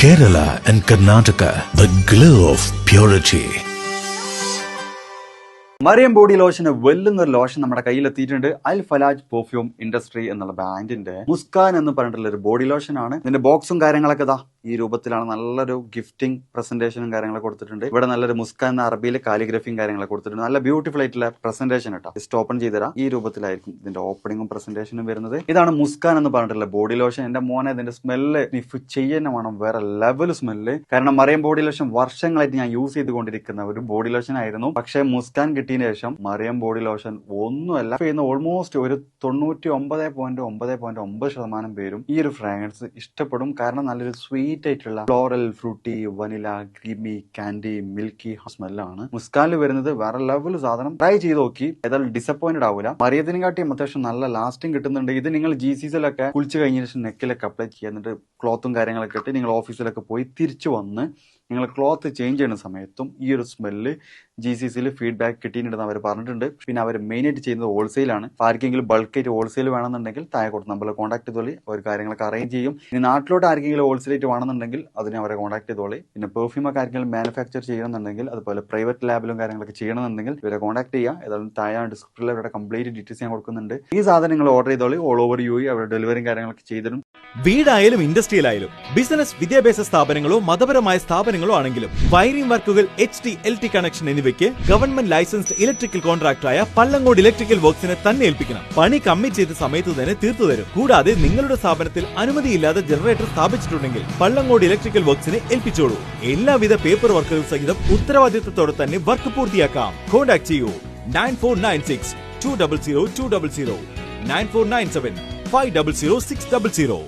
Kerala and Karnataka, the glow of purity. Mariyam body ലോഷന് വെല്ലുന്ന ഒരു ലോഷൻ നമ്മുടെ കയ്യിലെത്തിയിട്ടുണ്ട്. അൽ ഫലാജ് പെർഫ്യൂം ഇൻഡസ്ട്രി എന്നുള്ള ബ്രാൻഡിന്റെ മുസ്കാൻ എന്ന് പറഞ്ഞിട്ടുള്ള ഒരു ബോഡി ലോഷൻ ആണ്. ഇതിന്റെ ബോക്സും കാര്യങ്ങളൊക്കെ ഇതാ ഈ രൂപത്തിലാണ്. നല്ലൊരു ഗിഫ്റ്റിംഗ് പ്രസന്റേഷനും കാര്യങ്ങളൊക്കെ കൊടുത്തിട്ടുണ്ട്. ഇവിടെ നല്ലൊരു മുസ്കാൻ എന്ന അറബിയിൽ കാലിഗ്രഫിയും കാര്യങ്ങളൊക്കെ കൊടുത്തിട്ടുണ്ട്. നല്ല ബ്യൂട്ടിഫുൾ ആയിട്ടുള്ള പ്രസന്റേഷൻ കേട്ടോ. ജസ്റ്റ് ഓപ്പൺ ചെയ്തുതരാം. ഈ രൂപത്തിലായിരിക്കും ഇതിന്റെ ഓപ്പണിങ്ങും പ്രസന്റേഷനും വരുന്നത്. ഇതാണ് മുസ്കാൻ എന്ന് പറഞ്ഞിട്ടുള്ള ബോഡി ലോഷൻ. എന്റെ മോനെ ഇതിന്റെ സ്മെല്ല് സ്നിഫ് ചെയ്യുന്ന വേണം, വേറെ ലെവൽ സ്മെല്ല്. കാരണം മറിയം ബോഡി ലോഷൻ വർഷങ്ങളായിട്ട് ഞാൻ യൂസ് ചെയ്തുകൊണ്ടിരിക്കുന്ന ഒരു ബോഡി ലോഷൻ ആയിരുന്നു. പക്ഷേ മുസ്കാൻ കിട്ടിയതിന് ശേഷം മറിയം ബോഡി ലോഷൻ ഒന്നുമല്ല ചെയ്യുന്ന ഓൾമോസ്റ്റ് ഒരു 99.9% പേരും ഈ ഒരു ഫ്രാഗ്രൻസ് ഇഷ്ടപ്പെടും. കാരണം നല്ലൊരു സ്വീറ്റ് ആയിട്ടുള്ള floral, fruity, vanilla, creamy, candy, milky സ്മെല്ലാണ് മുസ്കാനിൽ വരുന്നത്. വേറെ ലെവൽ സാധനം. ട്രൈ ചെയ്ത് നോക്കി, ഏതായാലും ഡിസപ്പോയിന്റഡ് ആവില്ല. മറിയത്തിനെ കാട്ടിയും അത്യാവശ്യം നല്ല ലാസ്റ്റിംഗ് കിട്ടുന്നുണ്ട്. ഇത് നിങ്ങൾ GCCയിലൊക്കെ കുളിച്ച് കഴിഞ്ഞ ശേഷം നെക്കിലൊക്കെ അപ്ലൈ ചെയ്യുക. എന്നിട്ട് ക്ലോത്തും കാര്യങ്ങളൊക്കെ ഇട്ട് നിങ്ങൾ ഓഫീസിലൊക്കെ പോയി തിരിച്ചു വന്ന് നിങ്ങൾ ക്ലോത്ത് ചേഞ്ച് ചെയ്യുന്ന സമയത്തും ഈ ഒരു സ്മെല്ല് GCCയിൽ ഫീഡ്ബാക്ക് കിട്ടിയിട്ടുണ്ടെന്ന് അവർ പറഞ്ഞിട്ടുണ്ട്. പിന്നെ അവർ മെയിനായിട്ട് ചെയ്യുന്നത് ഹോൾസെയിലാണ്. ആർക്കെങ്കിലും ബൾക്കായിട്ട് ഹോൾസെയിൽ വേണമെന്നുണ്ടെങ്കിൽ താഴെ കൊടുത്ത് നമ്മളെ കോൺടാക്ട് ചെയ്തോളി. അവർ കാര്യങ്ങളൊക്കെ അറേഞ്ച് ചെയ്യും. ഇനി നാട്ടിലോട്ട് ആർക്കെങ്കിലും ഹോൾസെയിലായിട്ട് വേണമെന്നുണ്ടെങ്കിൽ അതിനെ അവരെ കോൺടാക്ട് ചെയ്തോളി. പിന്നെ പെർഫ്യൂമൊക്കെ ആർക്കെങ്കിലും മാനുഫാക്ചർ ചെയ്യണമെന്നുണ്ടെങ്കിൽ, അതുപോലെ പ്രൈവറ്റ് ലാബിലും കാര്യങ്ങളൊക്കെ ചെയ്യണമെന്നുണ്ടെങ്കിൽ ഇവരെ കോൺടാക്ട് ചെയ്യുക. ഏതായാലും താഴെ ഡിസ്ക്രിപ്ഷനിൽ അവരുടെ കംപ്ലീറ്റ് ഡീറ്റെയിൽസ് ഞാൻ കൊടുക്കുന്നുണ്ട്. ഈ സാധനം നിങ്ങൾ ഓർഡർ ചെയ്തോളി. ഓൾ ഓവർ UAE അവരുടെ ഡെലിവറിയും കാര്യങ്ങളൊക്കെ ചെയ്തിടും. വീടായാലും ഇൻഡസ്ട്രിയിലായാലും ബിസിനസ്, വിദ്യാഭ്യാസ സ്ഥാപനങ്ങളോ മതപരമായ സ്ഥാപനങ്ങളോ ആണെങ്കിലും വയറിംഗ് വർക്കുകൾ, HT, LT കണക്ഷൻ എന്നിവയ്ക്ക് ഗവൺമെന്റ് ലൈസൻസ്ഡ് ഇലക്ട്രിക്കൽ കോൺട്രാക്ടറായ പള്ളങ്ങോട് ഇലക്ട്രിക്കൽ വർക്സിനെ തന്നെ ഏൽപ്പിക്കണം. പണി കമ്മിറ്റ് ചെയ്ത സമയത്ത് തന്നെ തീർത്തു തരും. കൂടാതെ നിങ്ങളുടെ സ്ഥാപനത്തിൽ അനുമതിയില്ലാതെ ജനറേറ്റർ സ്ഥാപിച്ചിട്ടുണ്ടെങ്കിൽ പള്ളങ്ങോട് ഇലക്ട്രിക്കൽ വർക്സിനെ ഏൽപ്പിച്ചോളൂ. എല്ലാവിധ പേപ്പർ വർക്കുകൾ സഹിതം ഉത്തരവാദിത്തത്തോടെ തന്നെ വർക്ക് പൂർത്തിയാക്കാം. കോൺടാക്ട് ചെയ്യൂ 9496 200 200 9497 500 600.